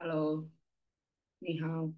Hello，你好。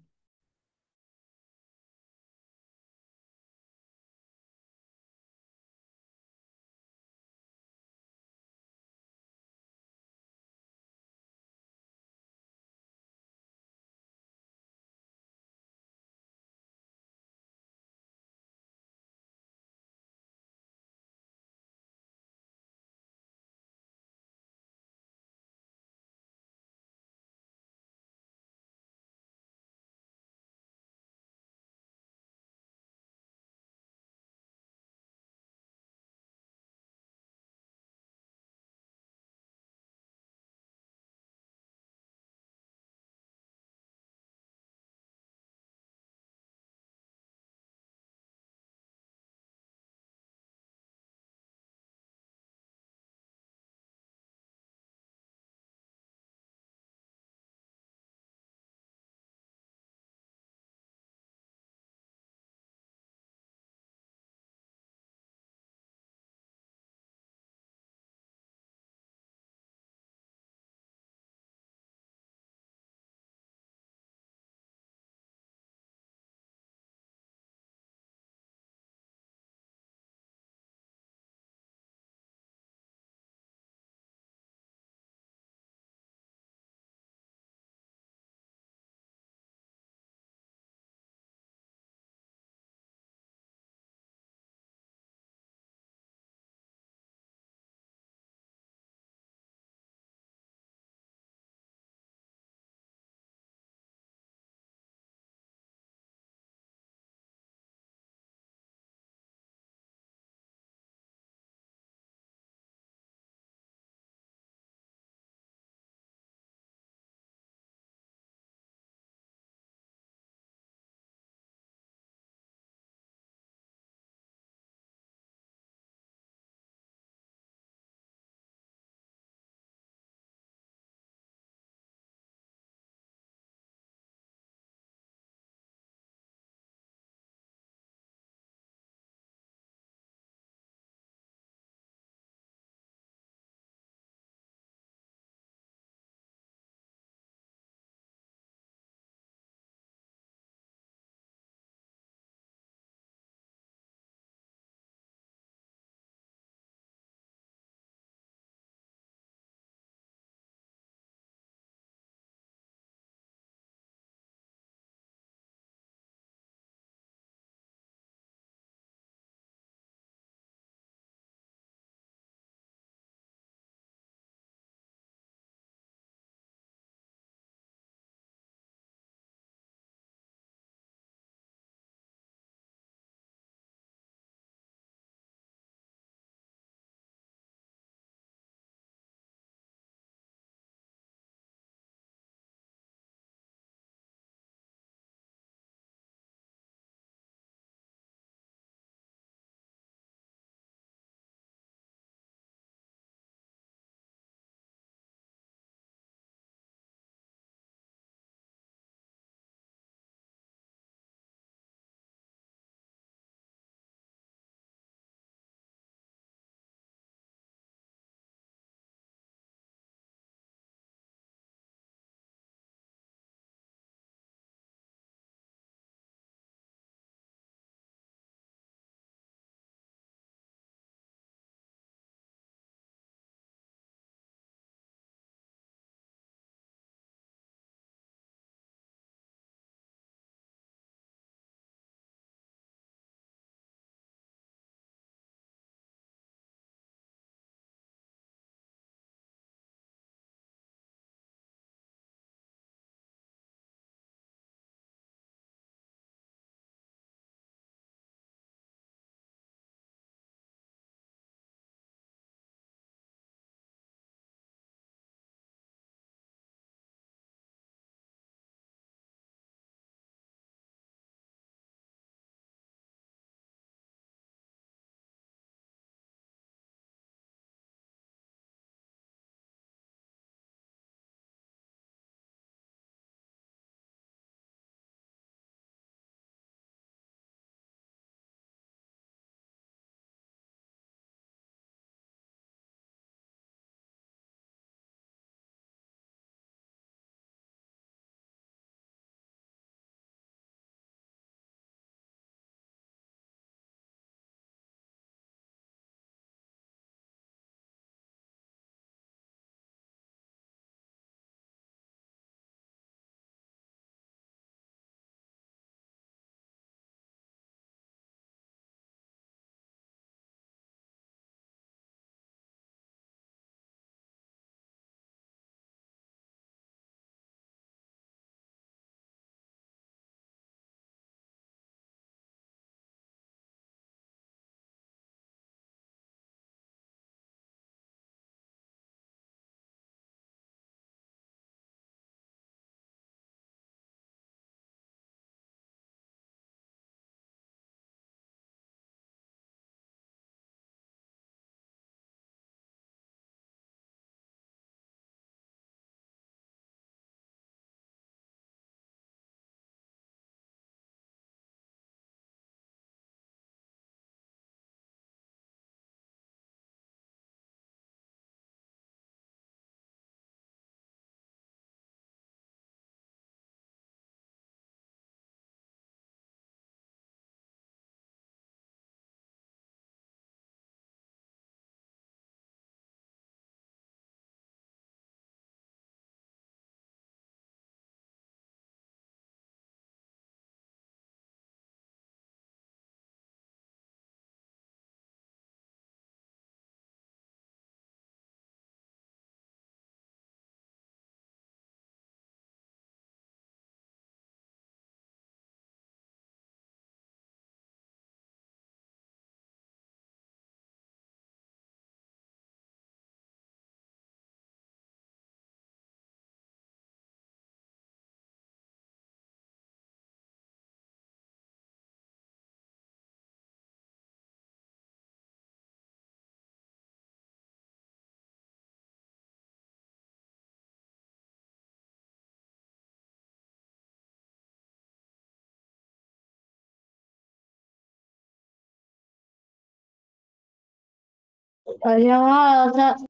早上好，老师。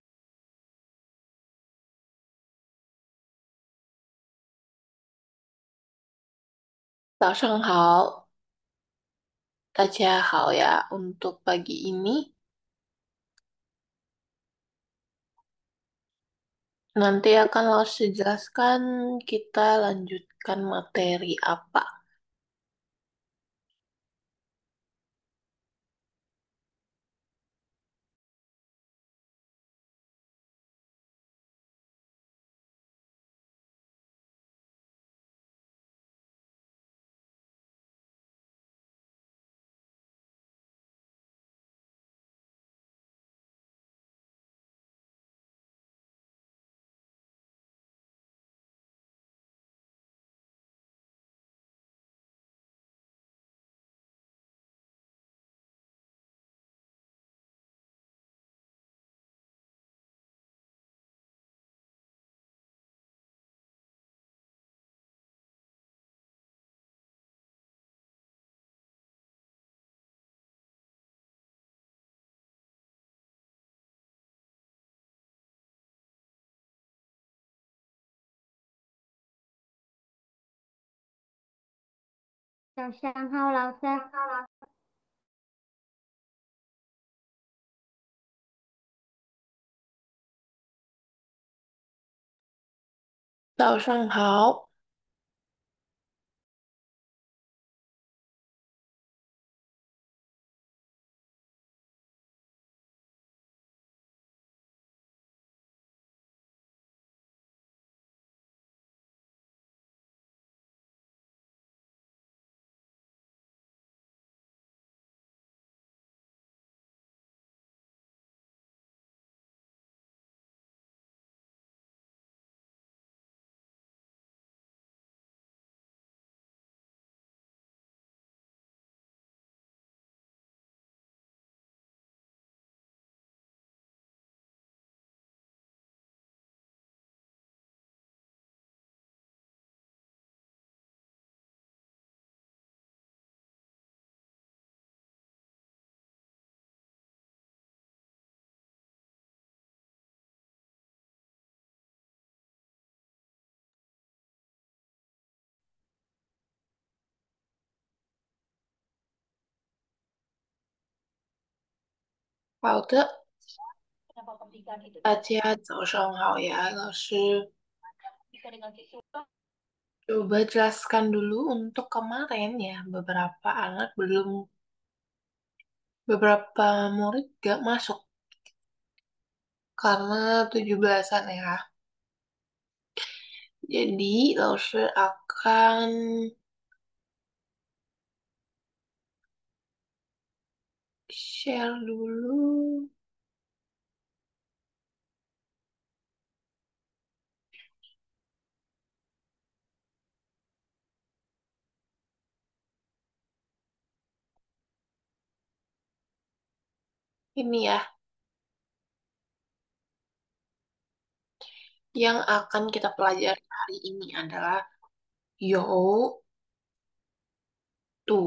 早上好，大家好ya. Untuk pagi ini, nanti akan Lause jelaskan kita lanjutkan materi apa.早上好，老师。早上好，好的，大家早上好ya. Lause coba jelaskan dulu untuk kemarin ya. Beberapa murid gak masuk karena 17-an ya. Jadi Lause akan share dulu. Ini ya, yang akan kita pelajari hari ini adalah yo tu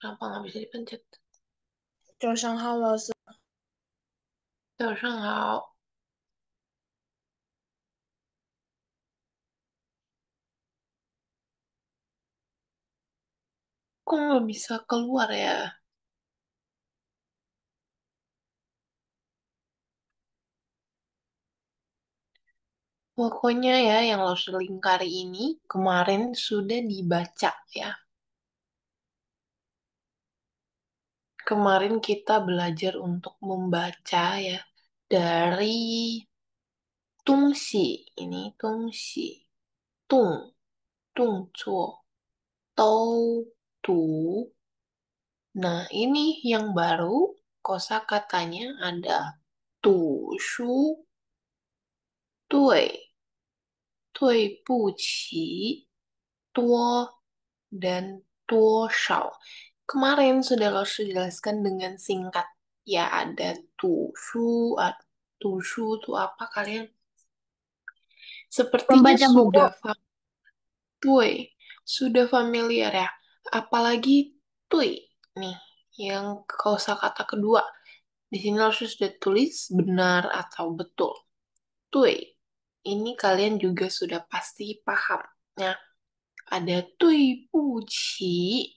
Kenapa nggak bisa dipencet? 早上好，老师。早上好。Kok nggak bisa keluar ya? Pokoknya ya, yang lo selingkari ini kemarin sudah dibaca ya. Kemarin kita belajar untuk membaca ya. Dari tungsi. Ini tungsi. Tung. Tung cuo. Tau. Tu. Nah, ini yang baru kosakatanya ada tu shu tui. Tui bu qi. Tuo dan tuo shao. Kemarin sudah lo jelaskan dengan singkat. Ya ada tushu, tushu itu apa kalian? Sepertinya Pembaca buku. sudah tui, sudah familiar ya. Apalagi tui nih. Yang kosakata kedua. Di sini langsung sudah tulis benar atau betul. Tui. Ini kalian juga sudah pasti paham. Nah, ada tui puci.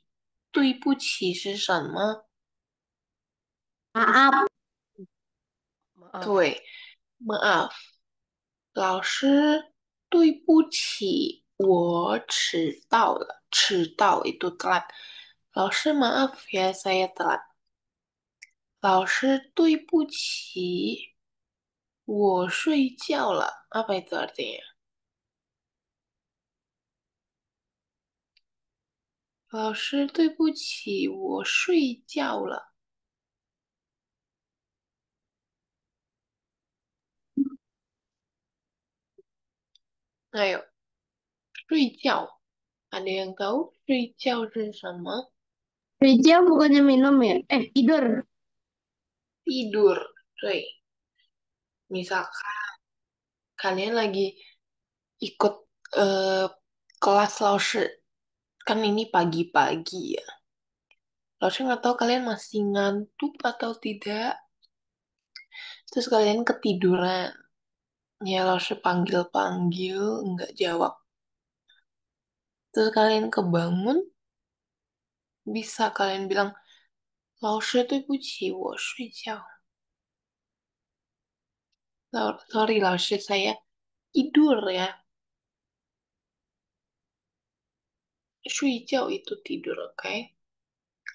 Tui puci 是什么？ Maaf. Maaf. Tui. Maaf. 老师，对不起，我迟到了。迟到 itu telat. 老师 maaf ya, saya telat. 老师，对不起，我睡觉了。Apa itu artinya? 老师，对不起，我睡觉了。Ayo, 睡觉。Ada yang tahu 睡觉是什么？ Kerja bukannya minum ya? Tidur. Tidur. 对，misalkan kalian lagi ikut eh, kelas Lause. Kan ini pagi-pagi ya. Lause nggak tahu kalian masih ngantuk atau tidak. Terus kalian ketiduran. Ya Lause panggil-panggil, nggak jawab. Terus kalian kebangun, bisa kalian bilang, 老师对不起，我睡觉. Sorry 老师, saya tidur ya. 睡觉 itu tidur, oke?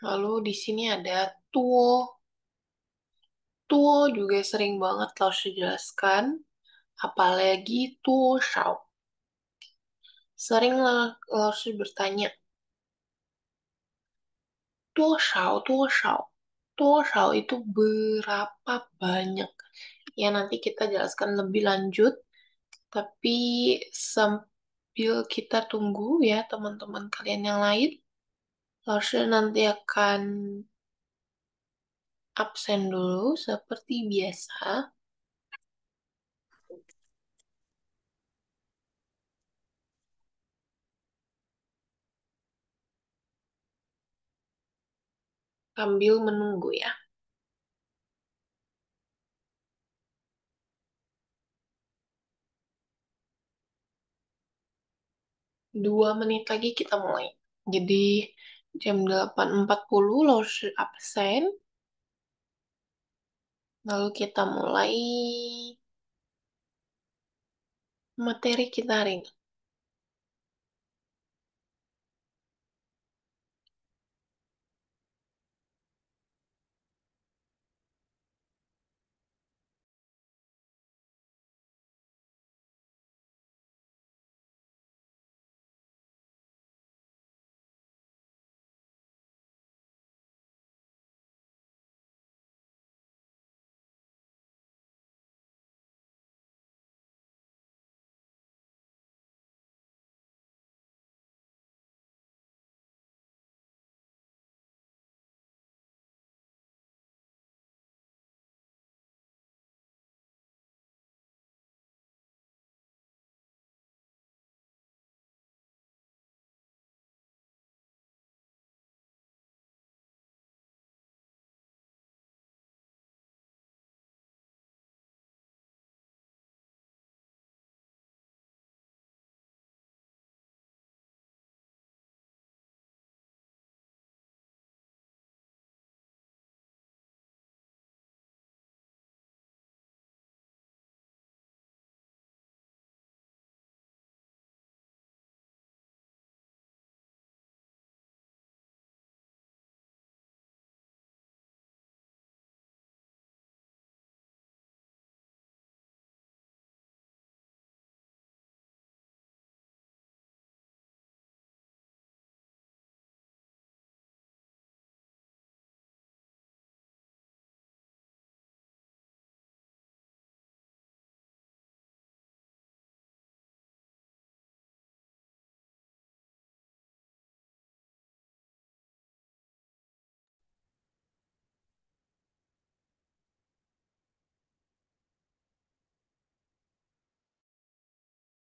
Lalu di sini ada tuo. Tuo juga sering banget Lause jelaskan. Apalagi tuo shao. Sering Lause bertanya, 多少 itu berapa banyak. Ya nanti kita jelaskan lebih lanjut. Tapi sambil kita tunggu ya teman-teman kalian yang lain. Lause nanti akan absen dulu seperti biasa. Sambil menunggu ya. 2 menit lagi kita mulai. Jadi jam 8.40 Lause absen. Lalu kita mulai materi kita hari ini.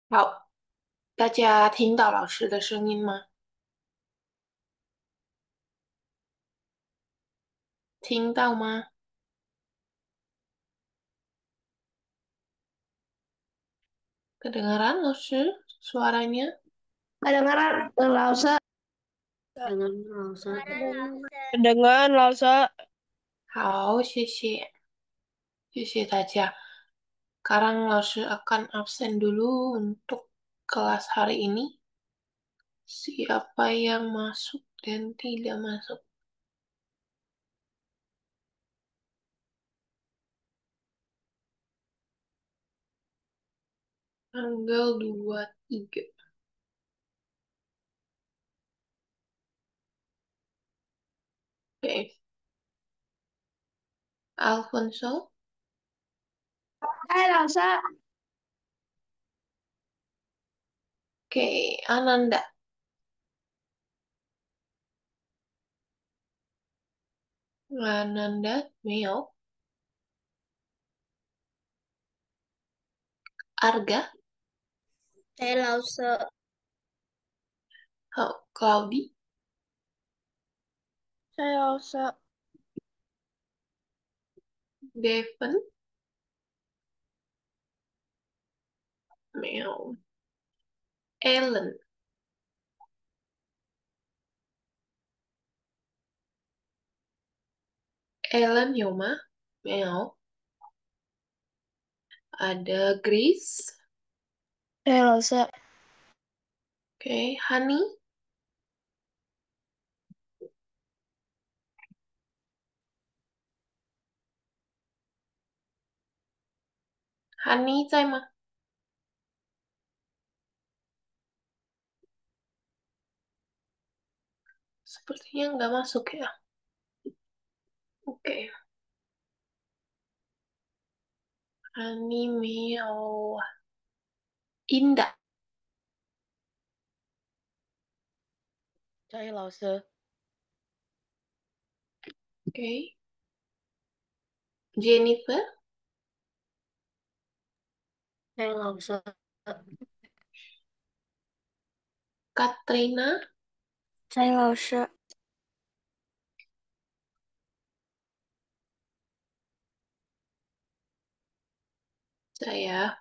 Hao, 听到吗？Kedengaran, Lausir, suaranya? Kedengaran, Lause. Dengan Rosa. Kedengaran, Lause. 好，谢谢，谢谢大家。Sekarang Lausir akan absen dulu untuk kelas hari ini. Siapa yang masuk dan tidak masuk? Tanggal 23. Oke. Alfonso. Hai, Lause. Oke. Ananda. Ananda. Mio. Arga. Hai, Lause. Oh, Claudi. Hai, Lause. Devon. Mio. Ellen. Ellen Yoma. Mio. Ada Grace. Hai, Lause. Oke. Honey. Honey, 在吗？Sepertinya nggak masuk ya. Oke. Honey, Mio. Indah. Hai, Lause. Oke. Jennifer. Hai Rosa. Katrina. Hai, Lause. Saya.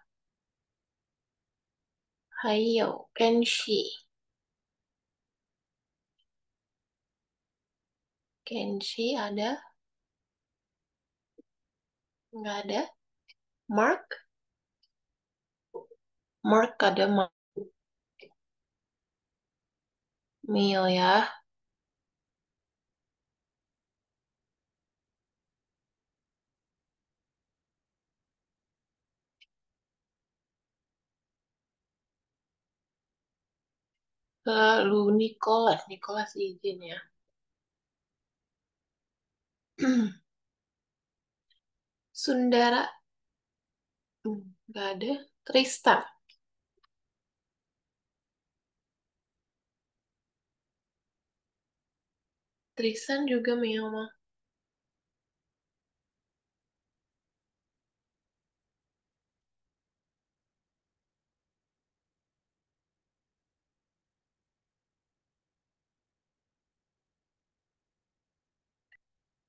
Hayo. Kenshi. Kenshi ada? Nggak ada. Mark. Mark ada. Mio ya. Lalu Nicholas. Nicholas izin ya. Sundara. Nggak ada. Tristan. Tristan juga Mio mah.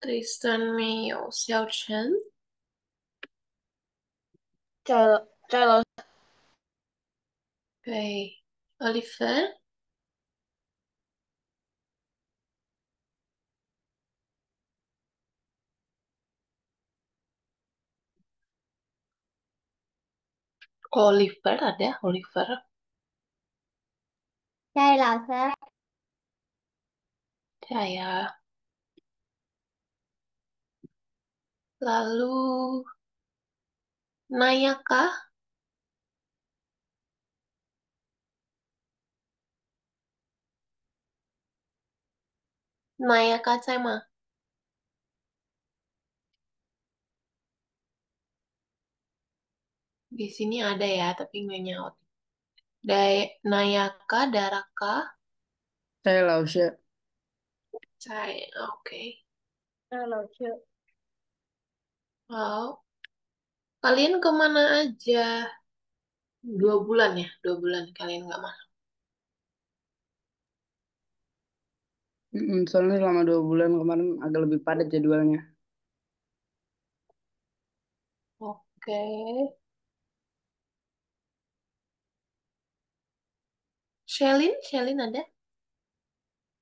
Tristan Mio. Xiao Chen. Hai, Lause. Oke. Oliver. Oliver ada. Oliver. Hai, Lause. Saya. Lalu Nayaka. Nayaka sama. Di sini ada ya, tapi nggak nyaut. Nayaka, Daraka. Hai Lause. Saya, oke. Hai, Lause. Oh, kalian kemana aja? 2 bulan ya, 2 bulan kalian nggak masuk. Soalnya selama 2 bulan kemarin agak lebih padat jadwalnya. Oke. Shelin ada?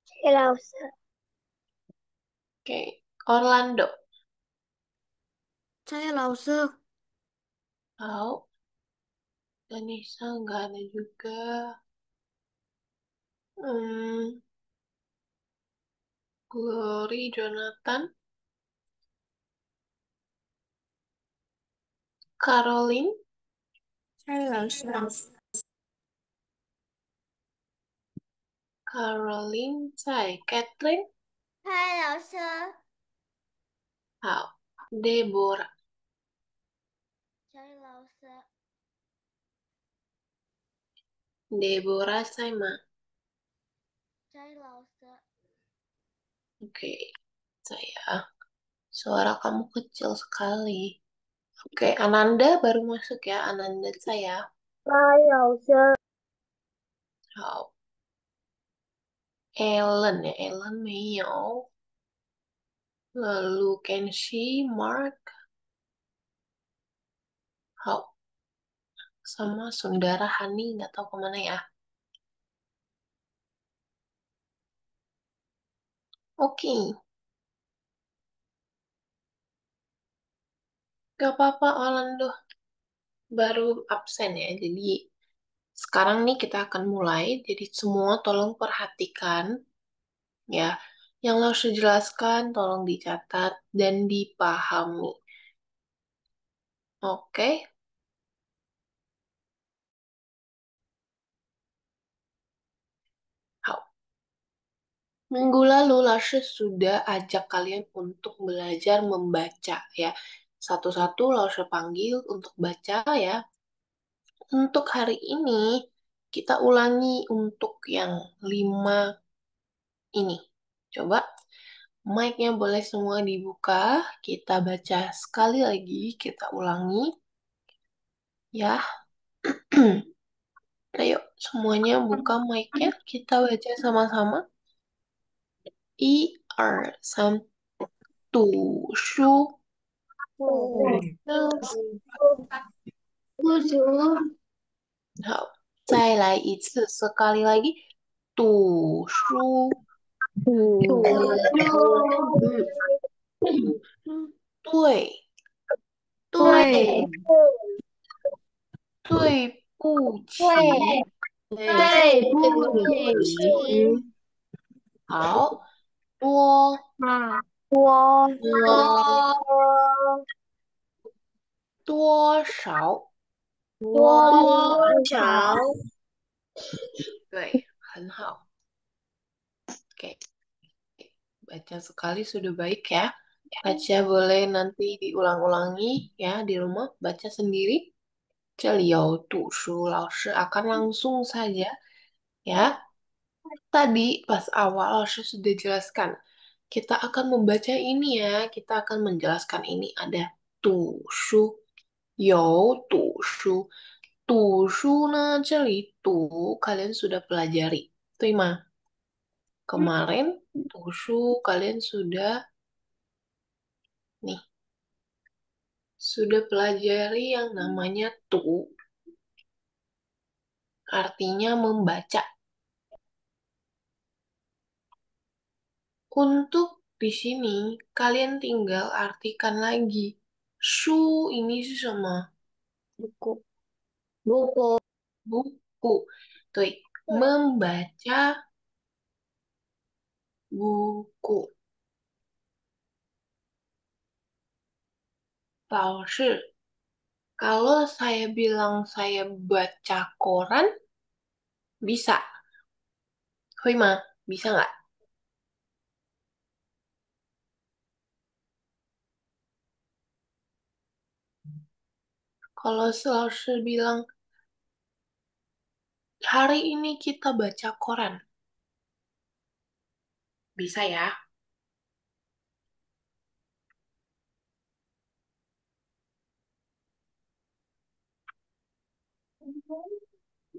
Saya nggak usah. Oke. Orlando. Saya Lause. Tahu. Danisa nggak ada juga. Hmm, Glory Jonathan. Caroline. Saya nggak usah. Caroline Tsai. Catherine. 嗨，老师。Tahu. Deborah. saya 老师。Deborah Saima. saya 老师。Oke. Saya. Suara kamu kecil sekali. Oke, Ananda baru masuk ya. Ananda saya. saya 老师。好。Ellen ya. Ellen Mayo. Lalu Kenshi, Mark. Hao. Sama Sundara Hani. Nggak tahu kemana ya. Oke. Gak apa-apa Orlando. Baru absen ya. Jadi sekarang nih kita akan mulai. Jadi semua tolong perhatikan ya. Yang lo harus jelaskan tolong dicatat dan dipahami. Oke? Hao. Minggu lalu Lashes sudah ajak kalian untuk belajar membaca ya. Satu-satu Lashes panggil untuk baca ya. Untuk hari ini kita ulangi untuk yang 5 ini. Coba mic-nya boleh semua dibuka. Kita baca sekali lagi, kita ulangi ya. Ayo semuanya buka mic-nya, kita baca sama-sama. Satu, shu. 好，再来一次，sekali lagi，读书，对，对对不起，对对不起，好，多啊，多多多少，多少？对，很好，oke，baca sekali sudah baik ya. Baca boleh nanti diulang-ulangi ya di rumah, baca sendiri. 这里有读书，老师 akan langsung saja ya. Tadi pas awal Lausha sudah jelaskan, kita akan membaca ini ya, kita akan menjelaskan ini ada 读书, 有读书. 读书呢，这里读 kalian sudah pelajari, 对吗? Kemarin 读书 kalian sudah nih, sudah pelajari yang namanya tu, artinya membaca. Untuk di sini, kalian tinggal artikan lagi. Shu ini sama 如果 buku. Tuh, membaca buku. 老师, kalau saya bilang saya baca koran, bisa. Hui ma, bisa nggak? Kalau Lausha bilang, hari ini kita baca koran. Bisa ya?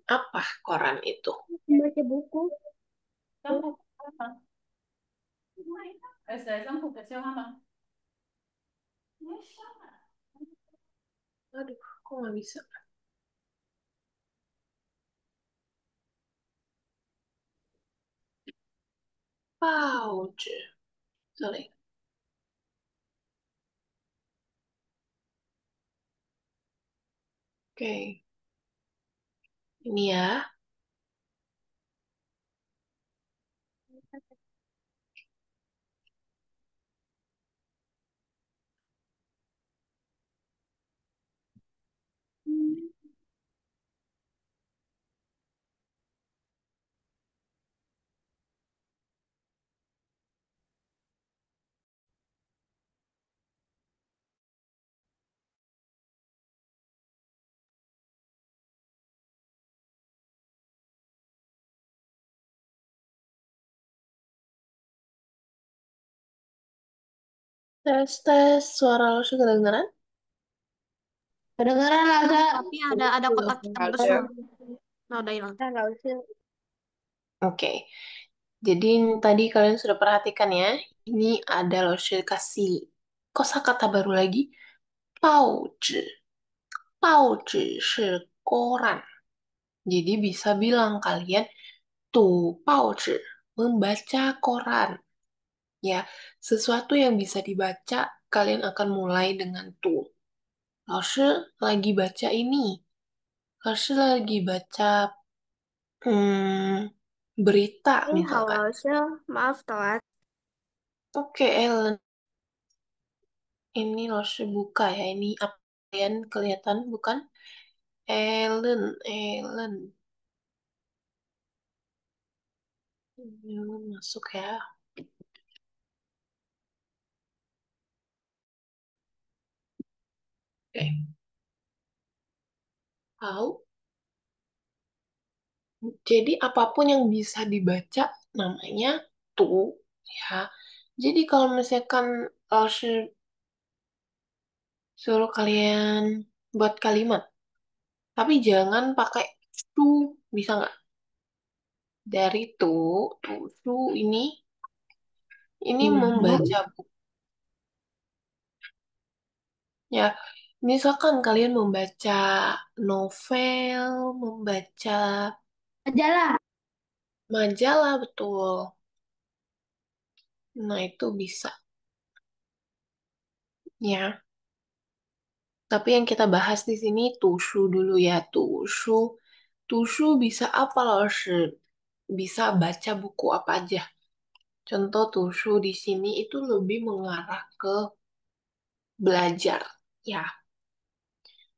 Apa koran itu? baca buku, Aduh, kok nggak bisa? Pouch. Sorry. Oke, ini ya. Tes tes suara lo sudah kedengeran? Kedengeran lah, Sa. Tapi ada kotak hitam terus Ada. loh. Nah, udah hilang. Nggak usah. Oke, jadi tadi kalian sudah perhatikan ya. Ini ada lo kasih kosakata baru lagi. Pouch. Pouch 是 koran. Jadi bisa bilang kalian tuh pouch membaca koran. Ya, sesuatu yang bisa dibaca, kalian akan mulai dengan tuh. Laoshi lagi baca ini. Laoshi lagi baca berita Ini misalkan. halo, Sel. Maaf telat. Oke, Ellen. Ini Laoshi buka ya. Ini apa kalian kelihatan bukan? Ellen, Ellen. Ellen masuk ya. Oke. Tahu? Jadi apapun yang bisa dibaca namanya tuh ya. Jadi kalau misalkan Laoshi suruh kalian buat kalimat, tapi jangan pakai tuh, bisa nggak? Dari tuh ini membaca buku ya. Misalkan kalian membaca novel, membaca Majalah. majalah betul. Nah, itu bisa ya. Tapi yang kita bahas di sini tushu dulu ya, tushu. Tushu bisa apa loh, bisa baca buku apa aja. Contoh tushu di sini itu lebih mengarah ke belajar, ya.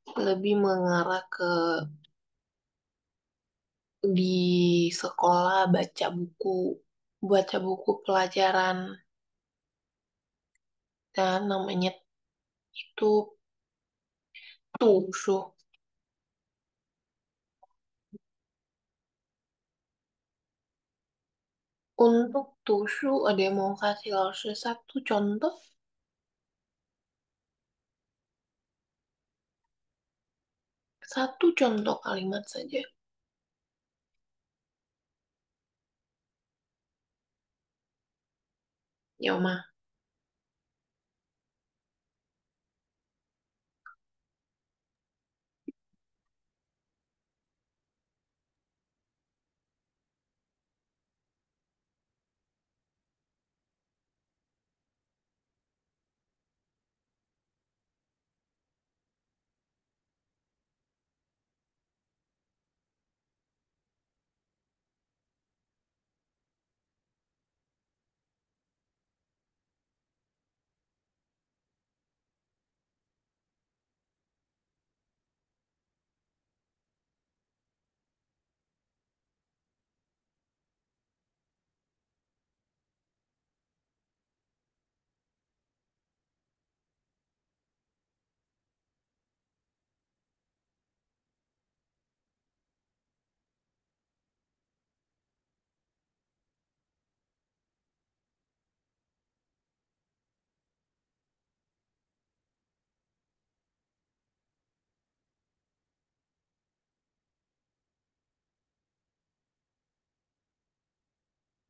Lebih mengarah ke di sekolah baca buku pelajaran, dan namanya itu tushu. Untuk tushu ada yang mau kasih Laoshi satu contoh? Satu contoh kalimat saja. Yoma.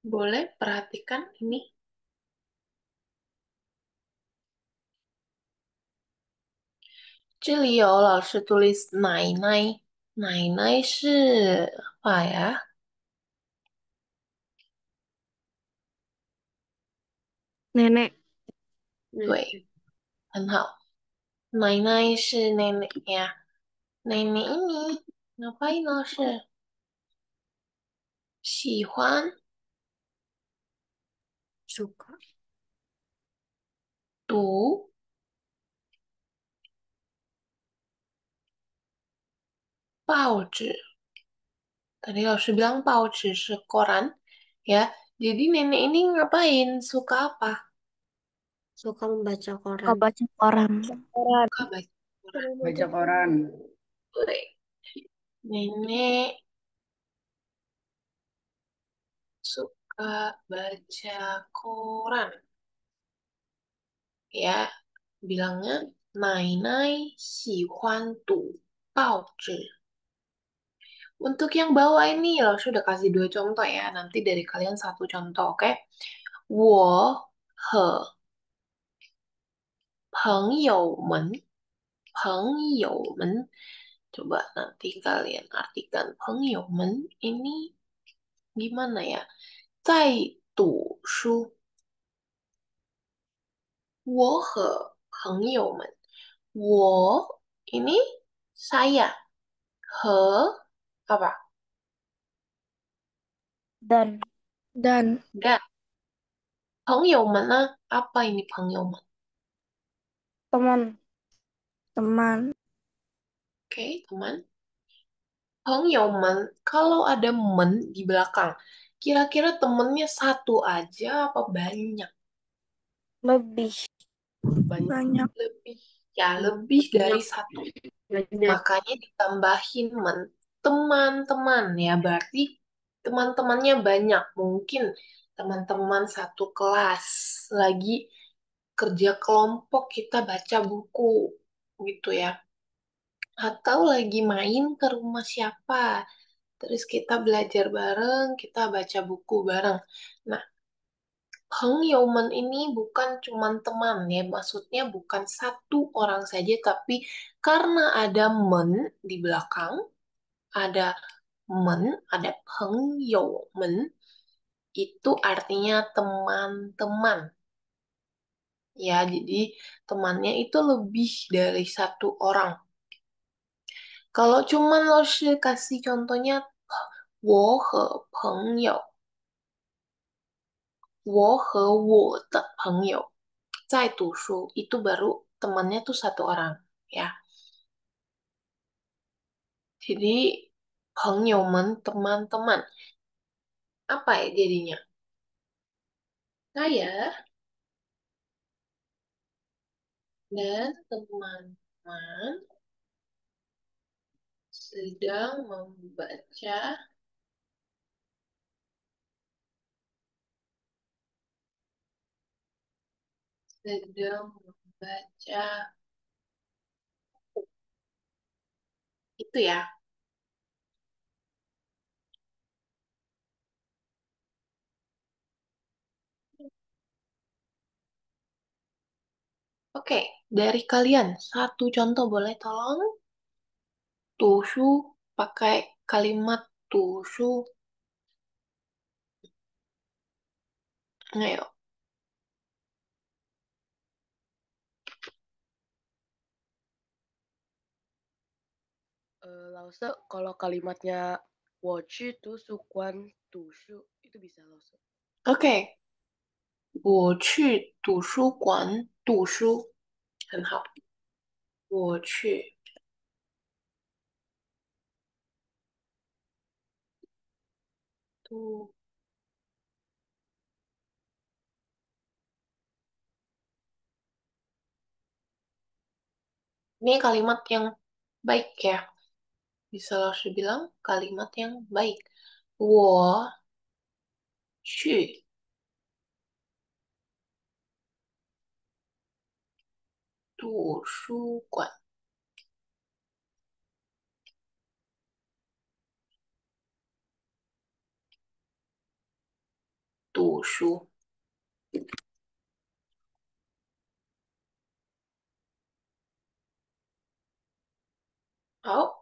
Boleh perhatikan ini. 这里有老师 tulis 奶奶，奶奶是apa ya？Nenek. 对，很好。奶奶是 neneknya. Nenek ini ngapain 老师？喜欢 Suka. 读报纸。Tadi 老师 bilang 报纸是 koran, ya. Jadi nenek ini ngapain? Suka apa? Suka membaca Suka koran. baca koran. Suka baca koran. Baca koran. Baik. Nenek suka baca koran. Ya, bilangnya Nai Nai 喜欢读报纸. Untuk yang bawah ini, lo sudah kasih dua contoh ya. Nanti dari kalian satu contoh, oke? 我和朋友们，朋友们, coba nanti kalian artikan 朋友们 ini gimana ya? 在读书。我和朋友们，我 ini saya, 和 apa? Dan. Dan. Dan 朋友们呢? Apa ini 朋友们? Teman. Teman. Oke, teman. 朋友们, kalau ada men di belakang, kira-kira temennya satu aja apa banyak? Lebih. Banyak. Lebih. Ya, lebih dari satu. Banyak. Makanya ditambahin men. Teman-teman ya, berarti teman-temannya banyak. Mungkin teman-teman satu kelas lagi kerja kelompok kita baca buku gitu ya. Atau lagi main ke rumah siapa. Terus kita belajar bareng, kita baca buku bareng. Nah, 朋友们 ini bukan cuman teman ya, maksudnya bukan satu orang saja, tapi karena ada men di belakang, ada men, ada 朋友们, itu artinya teman-teman. Ya, jadi temannya itu lebih dari satu orang. Kalau cuman lo kasih contohnya 我和朋友，我和我的朋友在读书, itu baru temannya tuh satu orang, ya. Jadi 朋友们 teman-teman. Apa ya jadinya? Saya dan teman-teman sedang membaca itu ya. Oke, dari kalian satu contoh boleh tolong? Tushu pakai kalimat tushu. Ayo. Lause, kalau kalimatnya 我去图书馆读书 itu bisa Lause. Oke. 我去图书馆读书，很好。我去读，ini kalimat yang baik ya. Bisa langsung bilang kalimat yang baik. 我去图书馆读书。好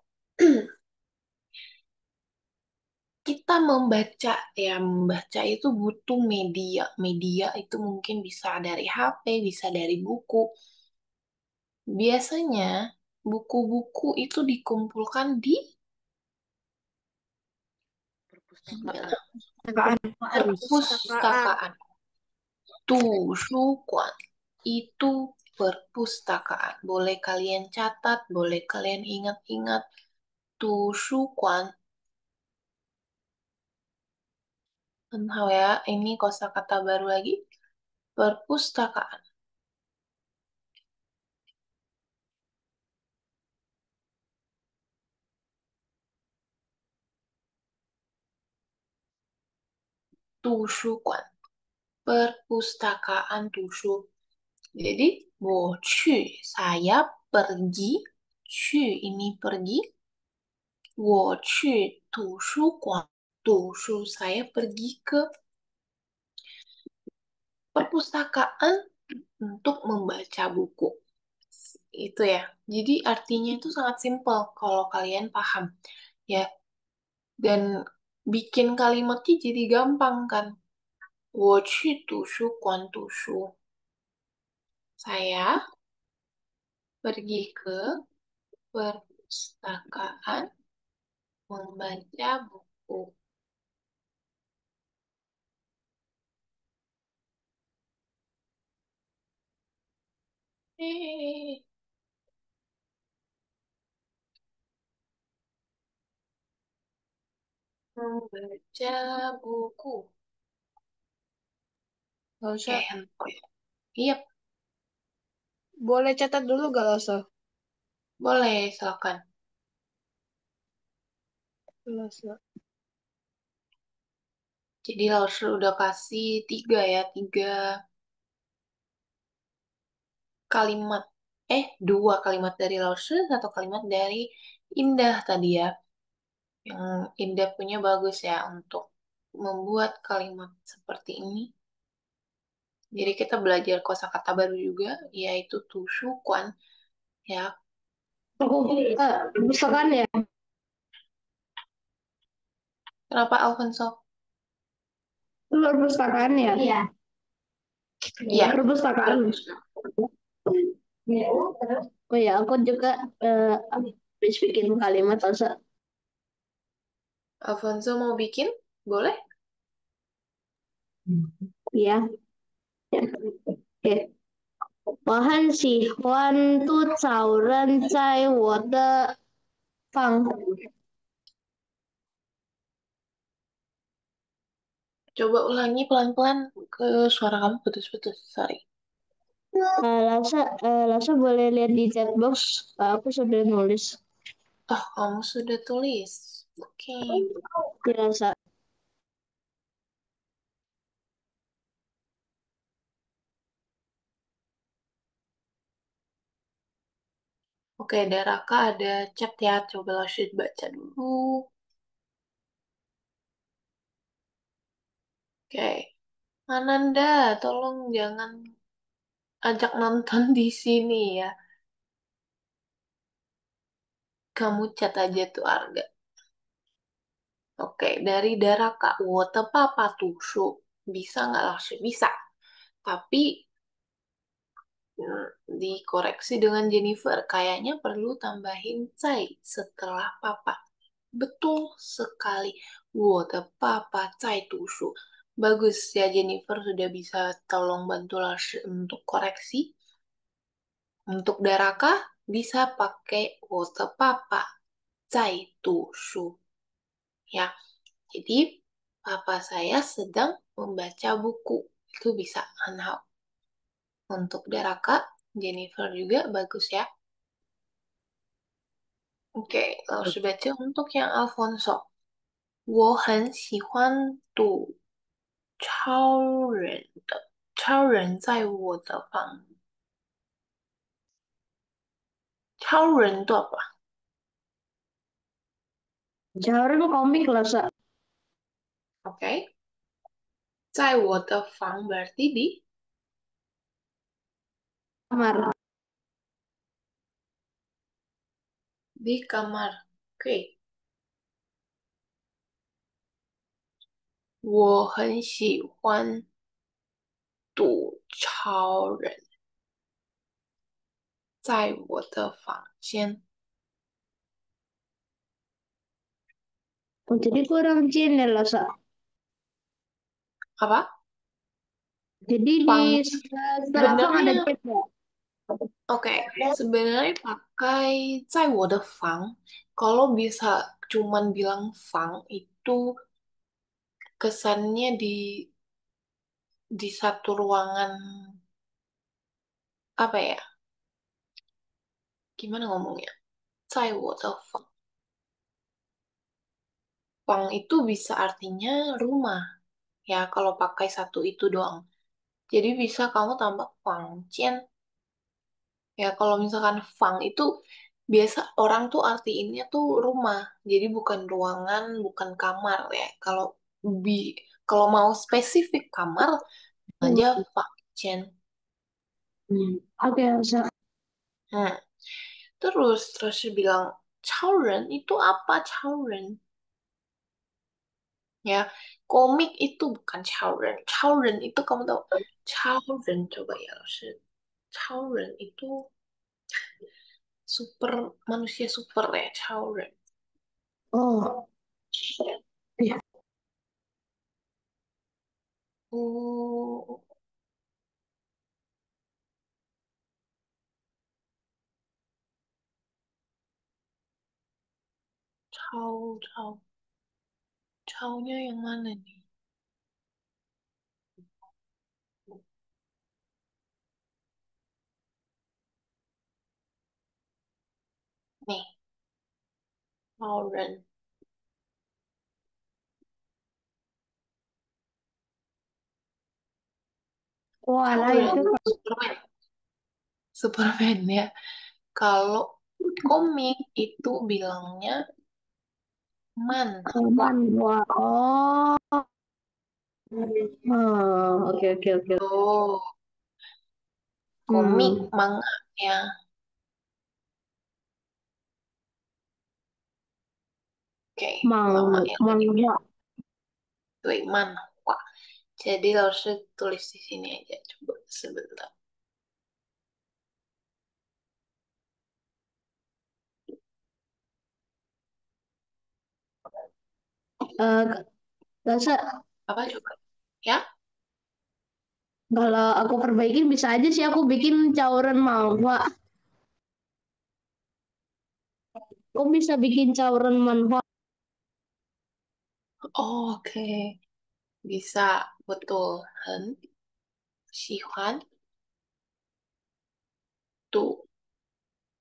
，kita membaca ya, membaca itu butuh media. Media itu mungkin bisa dari HP, bisa dari buku. Biasanya buku-buku itu dikumpulkan di Perpustakaan. perpustakaan. Tusukuan itu perpustakaan. Boleh kalian catat, boleh kalian ingat-ingat. Tusukuan. Tahu ya, ini kosakata baru lagi. Perpustakaan. Tusukuan. Perpustakaan tusu. Jadi, 我去, saya pergi. 去 ini pergi. 我去图书馆. Tusu, saya pergi ke perpustakaan untuk membaca buku. Itu ya. Jadi artinya itu sangat simpel kalau kalian paham. Ya. Dan bikin kalimatnya jadi gampang kan. 我去图书馆读书. Saya pergi ke perpustakaan membaca buku. Eh, membaca buku. Gak usah. Handphone. Iya, Boleh catat dulu gak Lasa? boleh, silakan. Lasa. Jadi Lausre udah kasih 3 ya, 3 kalimat. 2 kalimat dari Lausre, 1 kalimat dari Indah tadi ya. Yang Indah punya bagus ya untuk membuat kalimat seperti ini. Jadi kita belajar kosakata baru juga, yaitu tusukuan ya. Perpustakaan ya? Kenapa Alfonso? Perpustakaan ya? Iya. Iya, Perpustakaan. Oh ya, aku juga habis bikin kalimat Elsa. Alfonso mau bikin? Boleh? Iya. Oke. 我很喜欢读找人在我的房。 Coba ulangi pelan-pelan ke suara kamu putus-putus. Sorry. Lasa boleh lihat di chat box. Aku sudah nulis. Oh, kamu sudah tulis. Oke. Di Lasa. Oke, Daraka ada chat ya. Coba Rashid baca dulu. Oke. Ananda, tolong jangan ajak nonton di sini ya. Kamu chat aja tuh Arga. Oke, dari Daraka. Papa tusuk. Bisa nggak Rashid? Bisa. Tapi dikoreksi dengan Jennifer. Kayaknya perlu tambahin cai setelah papa. Betul sekali. 我的爸爸在读书. Bagus ya Jennifer sudah bisa tolong bantu Larsha untuk koreksi. Untuk Daraka bisa pakai 我的爸爸在读书. Ya. Jadi papa saya sedang membaca buku. Itu bisa Hanhao. Untuk Daraka, Jennifer juga bagus ya. Oke, langsung baca untuk yang Alfonso. 我很喜欢赌超人在我的房，超人对吧 Jawaran komik Lasa. ？OK，在我的房 berarti di Kamar. Di kamar. Oke. 我很喜欢赌超人，在我的房间。 Oh, jadi kurang channel lah, Sa. Apa? Jadi di Fang. setelah Fang ada Sebenarnya, chat ya? oke. Sebenarnya pakai 在我的房. Kalau bisa cuman bilang 房 itu kesannya di satu ruangan, apa ya? Gimana ngomongnya? 在我的房. Fang itu bisa artinya rumah. Ya, kalau pakai satu itu doang. Jadi bisa kamu tambah 房间. Ya, kalau misalkan fang itu biasa orang tuh artiinnya tuh rumah. Jadi bukan ruangan, bukan kamar ya. Bi kalau mau spesifik kamar aja fang chen. Oke, Sa. Hmm. Terus dia bilang, 超人 itu apa 超人? Ya, komik itu bukan 超人. 超人 itu kamu tahu. 超人 coba ya, 超人 itu super manusia super ya, 超人. Oh, iya. Oh, 超nya yang mana nih? Nih, 超人. Wah, lah 超人 itu Superman. Superman ya. Kalau komik itu bilangnya manhwa. aman. Wah, oh. Oh, oke, oke, oke. Oh, komik Hmm, manga ya. Oke, lama ya. mangga. Tuh, manhwa. Jadi harus tulis di sini aja. Coba sebentar. Gak usah. Apa coba? Ya? Kalau aku perbaikin bisa aja sih aku bikin cauran manhwa. Kok bisa bikin cauran manhwa? Oh, oke. Bisa, betul. 很喜欢 读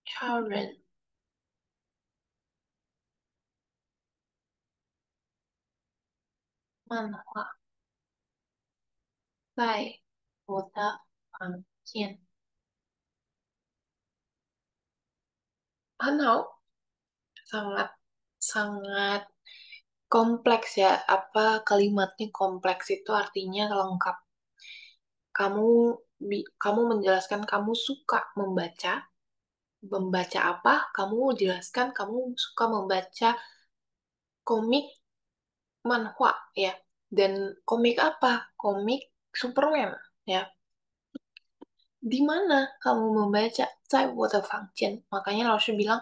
超人 漫画在我的房间。Hanau sangat sangat kompleks ya. Apa kalimatnya kompleks itu artinya lengkap. Kamu kamu menjelaskan kamu suka membaca, membaca apa? Kamu jelaskan kamu suka membaca komik manhwa ya. Dan komik apa? Komik Superman ya. Di mana kamu membaca 在我的房间? Makanya Laoshi bilang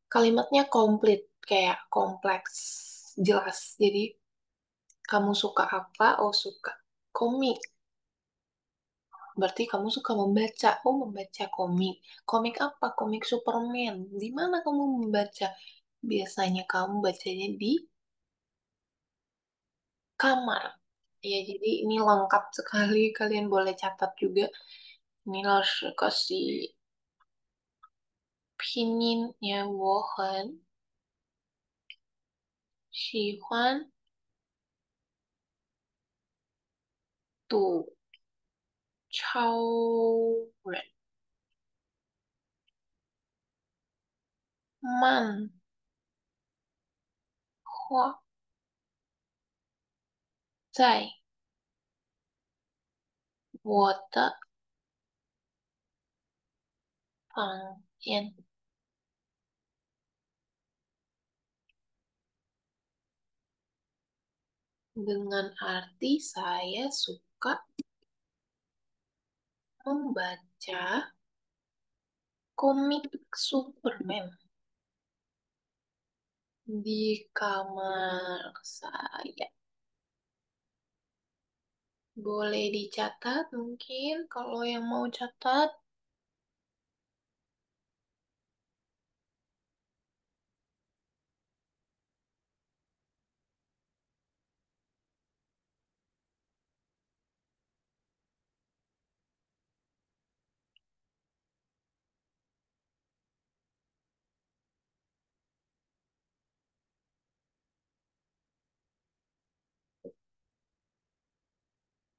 kalimatnya komplit, kayak kompleks, jelas. Jadi kamu suka apa? Oh, suka komik. Berarti kamu suka membaca. Oh, membaca komik. Komik apa? Komik Superman. Di mana kamu membaca? Biasanya kamu bacanya di kamar. Ya, jadi ini lengkap sekali. Kalian boleh catat juga. Ini harus kasih pinyin ya, 我很喜欢赌超人漫画在我的房间。Dengan arti saya suka membaca komik Superman di kamar saya. Boleh dicatat mungkin kalau yang mau catat.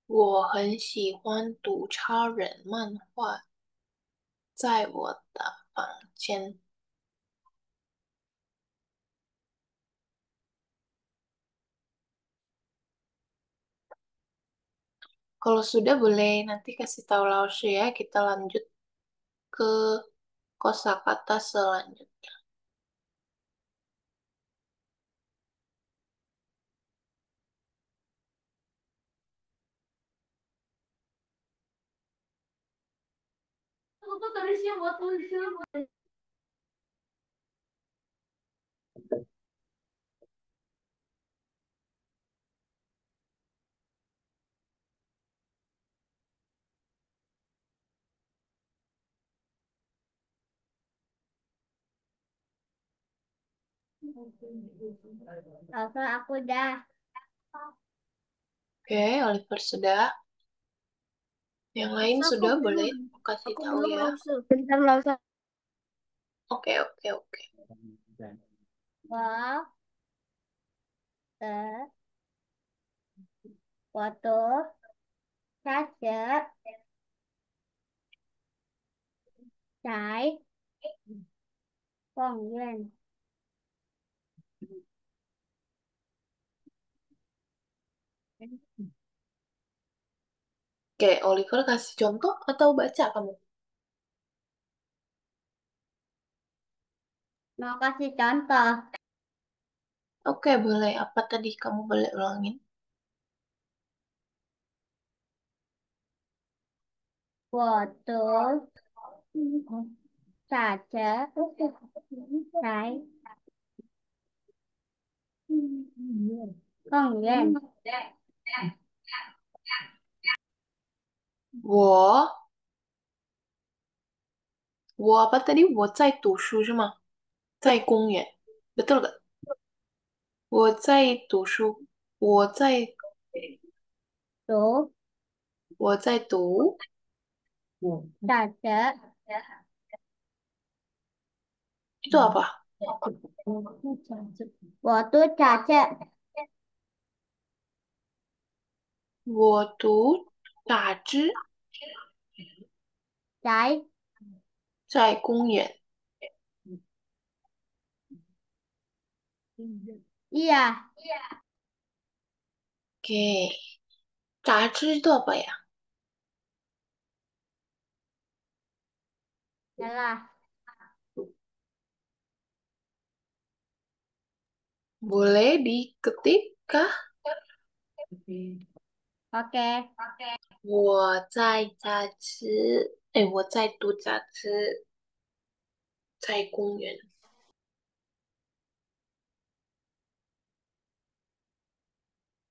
我很喜欢读超人漫画，在我的房间。Kalau sudah boleh nanti kasih tahu Laos ya, kita lanjut ke kosakata selanjutnya. Elsa, aku dah. Oke, Oliver sudah. Yang lain Elsa, aku sudah belum. boleh kasih Aku tahu belum, ya. Elsa. Bentar lah, Ustaz. Oke, oke, oke. Wah, foto, kaca, trái, con lên. Oke, Oliver kasih contoh atau baca kamu? Mau kasih contoh. Oke, boleh. Apa tadi kamu boleh ulangin? Foto, kaca, trái, con lên. 我apa tadi? 我在读书是吗？在公园。Betul gak? 我在读书。我在Số, 我在读 kaca, itu apa? foto, kaca, 我读杂志， trái, 在公园。 iya, Oke, 杂志 itu apa ya? salah. Boleh diketik kah? Oke. 我在杂志，哎，我在读杂志，在公园。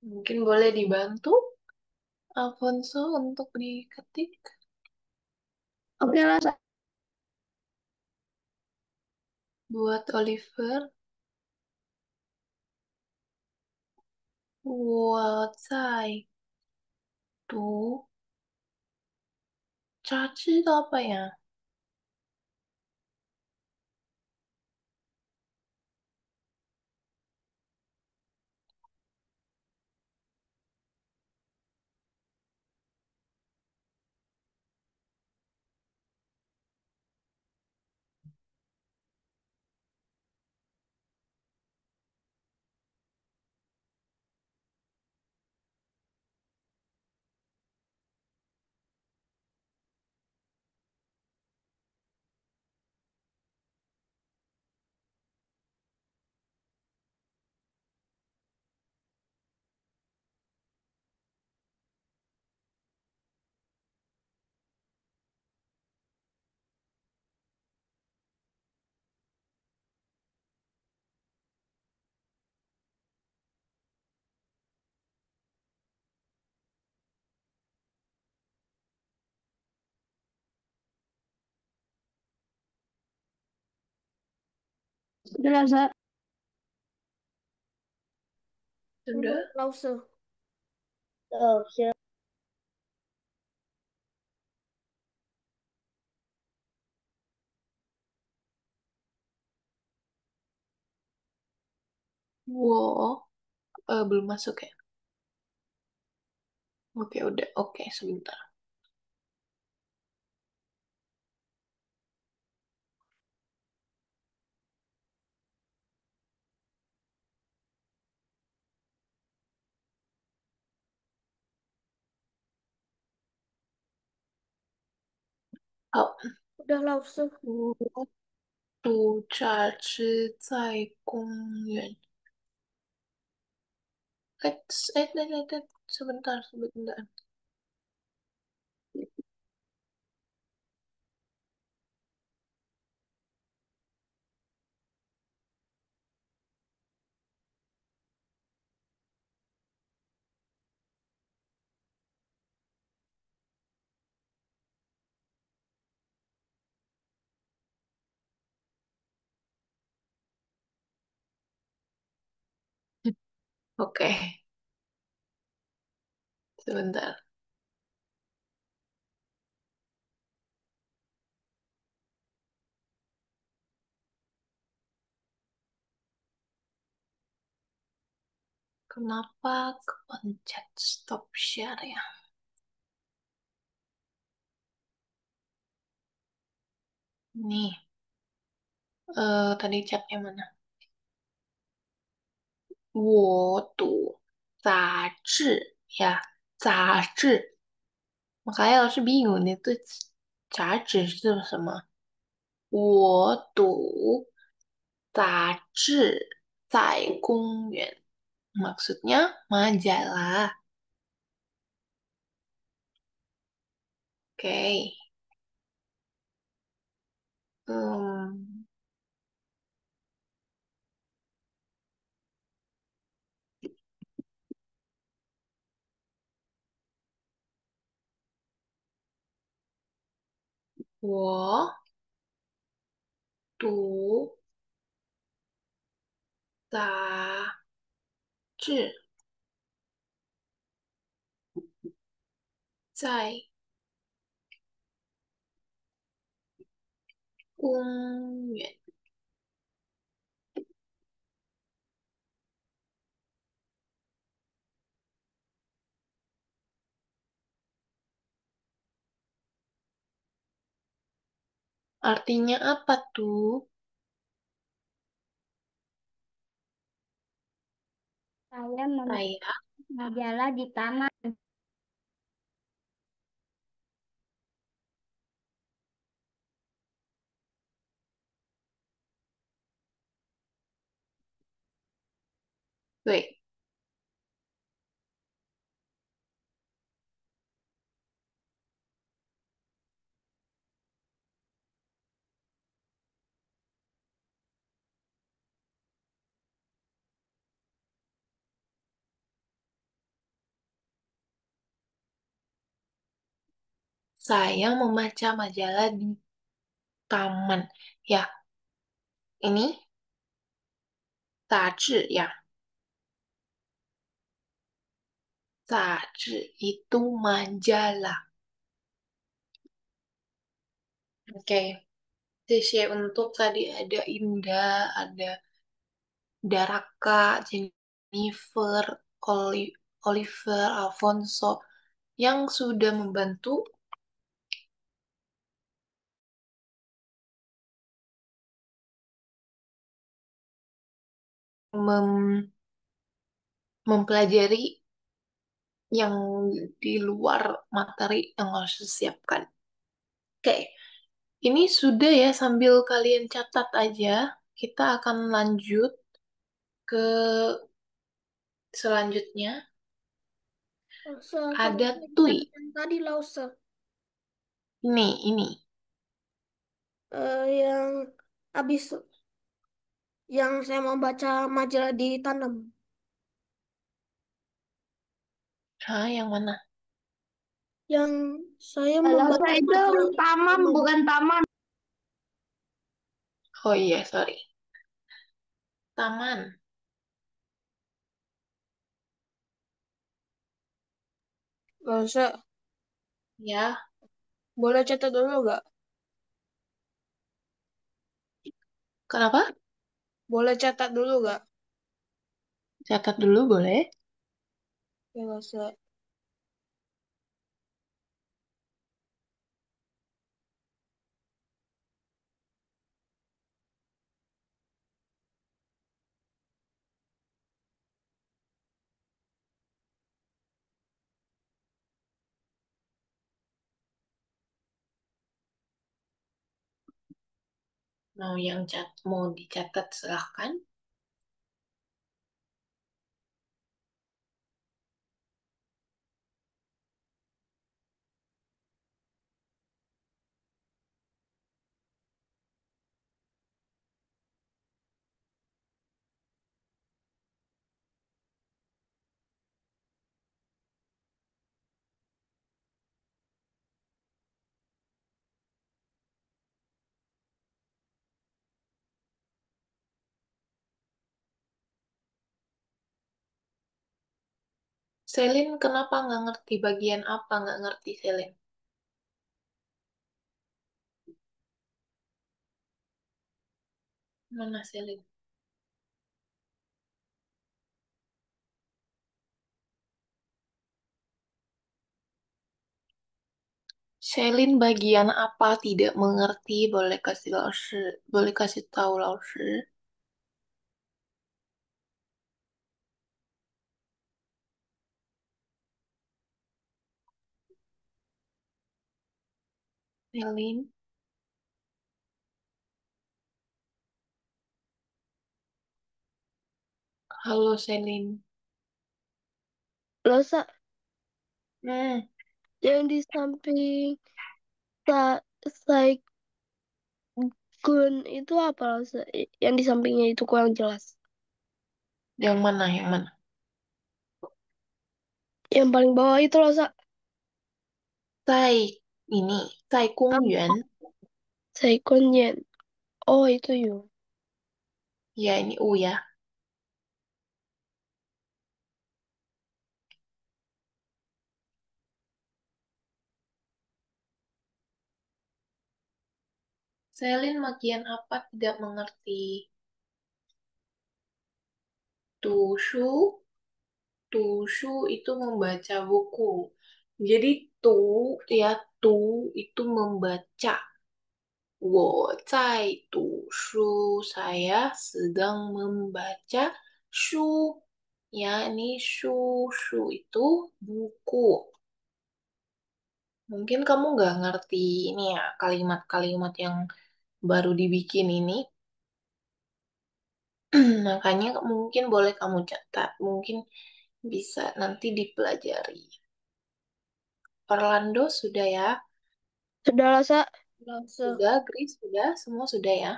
Mungkin boleh dibantu Alfonso untuk diketik Oke lah, Ustaz. buat Oliver. 我在读杂志 itu apa ya? Udah Lasa. Sudah. Lause. Lause. Belum masuk ya? Oke, udah. Oke, sebentar. Oh, Udah lause. 我赌榨汁在公园。Sebentar, sebentar. Oke, sebentar. Kenapa kepencet stop share ya? Nih, tadi chatnya mana? 我读杂志 ya, 杂志. Makanya老师 bingung nih tuh 杂志是什么？我读杂志在公园. Maksudnya majalah. Oke. Hmm, 我读杂志在公园. Artinya apa tuh? Saya membaca Saya majalah di taman. Wait, saya membaca majalah di taman. Ya, ini 杂志 ya. 杂志 itu majalah. Oke. Sisi untuk tadi ada Indah, ada Daraka, Jennifer, Oliver, Alfonso yang sudah membantu mempelajari yang di luar materi yang harus disiapkan. Oke, ini sudah ya, sambil kalian catat aja, kita akan lanjut ke selanjutnya. Lause. Ada Kamu Tui. yang tadi lause. Ini. Yang habis yang saya mau baca majalah di tanam. Hah, yang mana? Yang saya Lasa membaca itu majalah di taman, tanam. bukan taman. Oh iya, sorry. taman. Rosa, Ya, boleh catat dulu gak? kenapa? Boleh catat dulu gak? Catat dulu boleh. Ya, Rosa. Mau dicatat silahkan. Selin, kenapa nggak ngerti bagian apa? Nggak ngerti, Selin. Mana Selin? Selin bagian apa tidak mengerti? Boleh kasih tahu Laoshi. Selin, halo Selin. Rosa, Hmm, yang di samping sa Saigun itu apa, Rosa? Yang di sampingnya itu kurang jelas. yang mana? Yang mana? Yang paling bawah itu, Rosa. 在 ini, 在公园. Saigunnya. Oh, itu yuk. Ya, ini U ya. Selin bagian apa tidak mengerti? Tushu, tushu itu membaca buku. Jadi ya tu itu membaca. 我在读书, saya sedang membaca shu. Ya, ini shu itu buku. Mungkin kamu nggak ngerti ini ya, kalimat-kalimat yang baru dibikin ini. Makanya mungkin boleh kamu catat. Mungkin bisa nanti dipelajari. Orlando sudah ya? Sudah, Rosa. Rosa. Sudah, Grace sudah? Semua sudah ya?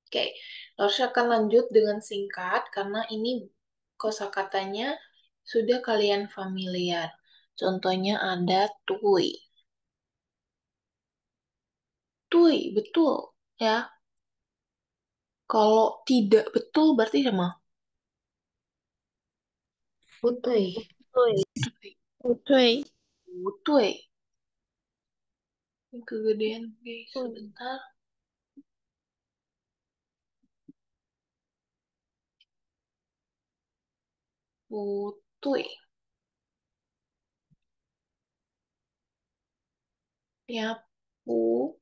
Oke, Lalu akan lanjut dengan singkat karena ini kosakatanya sudah kalian familiar. Contohnya ada tui. Tui, betul ya. Kalau tidak betul berarti sama. Putih. Betul. Tui. Ini kegedean guys, sebentar. Putui. Ya, putui.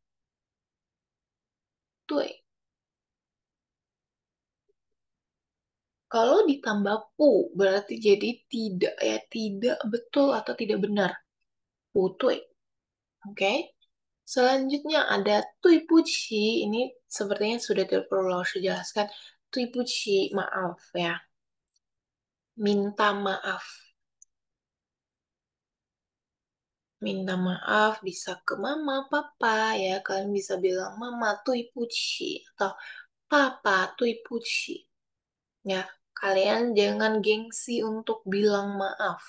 Kalau ditambah pu, berarti jadi tidak ya, tidak betul atau tidak benar. Putui. Oke. Selanjutnya ada tui puci. Ini sepertinya sudah tidak perlu harus jelaskan. Tui puci, maaf ya. Minta maaf. Minta maaf bisa ke mama, papa ya. Kalian bisa bilang mama tui puci atau papa tui puci. Ya, kalian jangan gengsi untuk bilang maaf.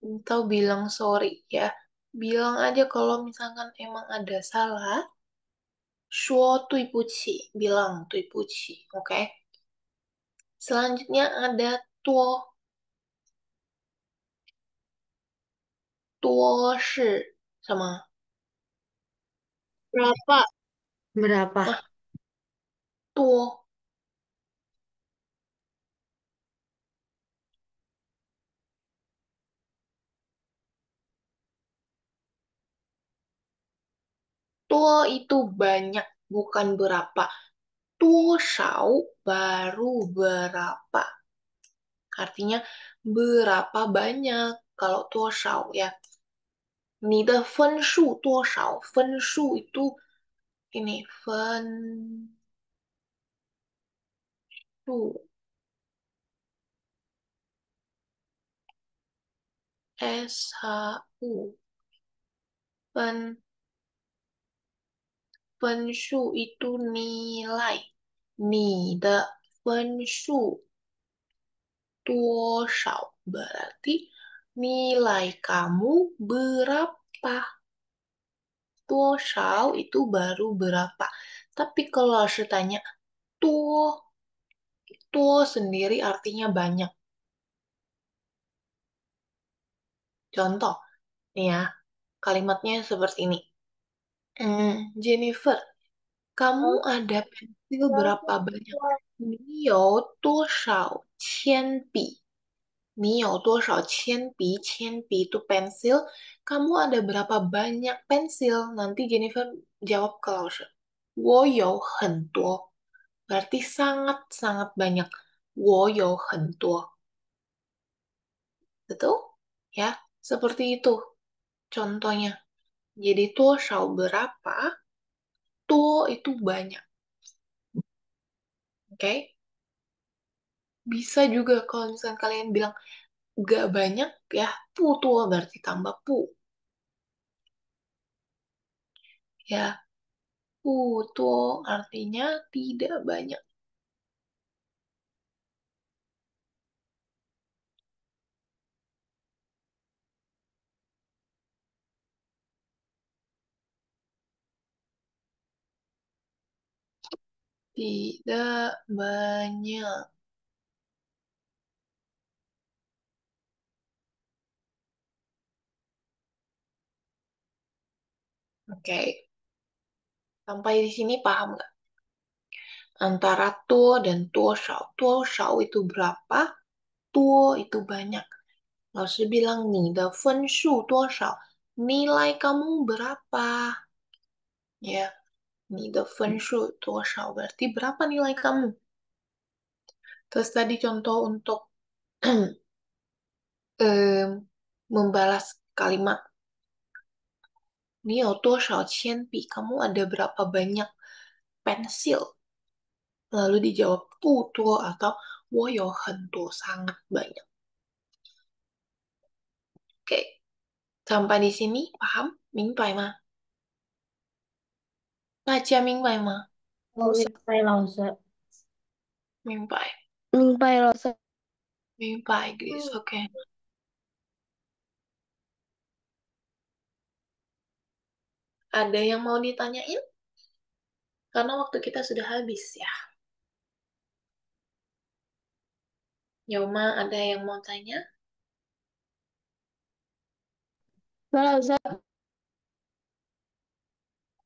Atau bilang sorry ya. bilang aja kalau misalkan emang ada salah, 说对不起, bilang 对不起, oke? Selanjutnya ada tuo. Tuo shi sama Berapa? Berapa? ah, tuo. Tuo itu banyak, bukan berapa. Tuo shao baru berapa. Artinya berapa banyak. Kalau tuo shao ya. 你的分数多少? 分数 itu ini 分数 SHU 分分数 itu nilai. 你的分数多少 berarti nilai kamu berapa. 多少 itu baru berapa. Tapi kalau saya tanya 多 多 sendiri artinya banyak. Contoh, nih ya, kalimatnya seperti ini. Jennifer, kamu ada pensil berapa banyak? 你有多少铅笔? 你有多少铅笔? 铅笔 itu pensil. Kamu ada berapa banyak pensil? Nanti Jennifer jawab ke Lausha. 我有很多. Berarti sangat-sangat banyak. 我有很多. Betul? Ya, seperti itu contohnya. Jadi 多少 berapa? 多 itu banyak. Oke? Bisa juga kalau misalnya kalian bilang gak banyak ya, 不多 berarti tambah 不. Ya, 不多 artinya tidak banyak. Tidak banyak. Oke. Sampai di sini paham nggak? Antara tuo dan tuo shao. Tuo shao itu berapa? Tuo itu banyak. Lalu bilang, 你的分数多少? Nilai kamu berapa? Ya, 你的分数多少? Berarti berapa nilai kamu? Terus tadi contoh untuk membalas kalimat 你有多少铅笔? Kamu ada berapa banyak pensil? Lalu dijawab 不多 atau 我有很多, sangat banyak. Oke, sampai di sini paham? 明白吗? 大家明白吗? 我明白老师，明白，明白老师。明白, Grace. Oke. Ada yang mau ditanyain? Karena waktu kita sudah habis ya. Yoma, ada yang mau tanya? 老师，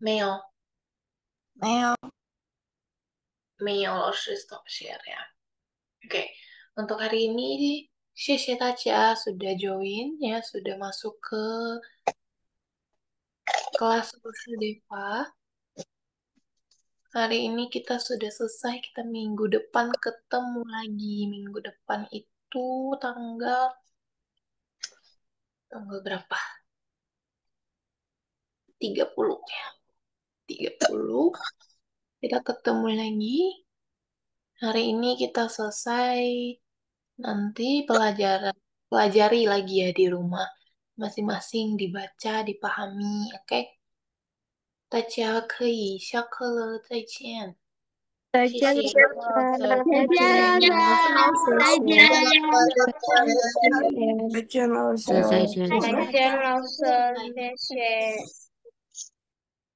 没有，没有。没有，老师 stop share ya. Oke, untuk hari ini, 谢谢大家 sudah join ya, sudah masuk ke kelas Social Deva. Hari ini kita sudah selesai, kita minggu depan ketemu lagi. Minggu depan itu tanggal berapa? 30 ya. 30. Kita ketemu lagi. Hari ini kita selesai. Nanti pelajari lagi ya di rumah. Masing-masing dibaca, dipahami, oke? 大家可以下课了，再见。谢谢。再见，老师。再见老师。再见，老师，谢谢。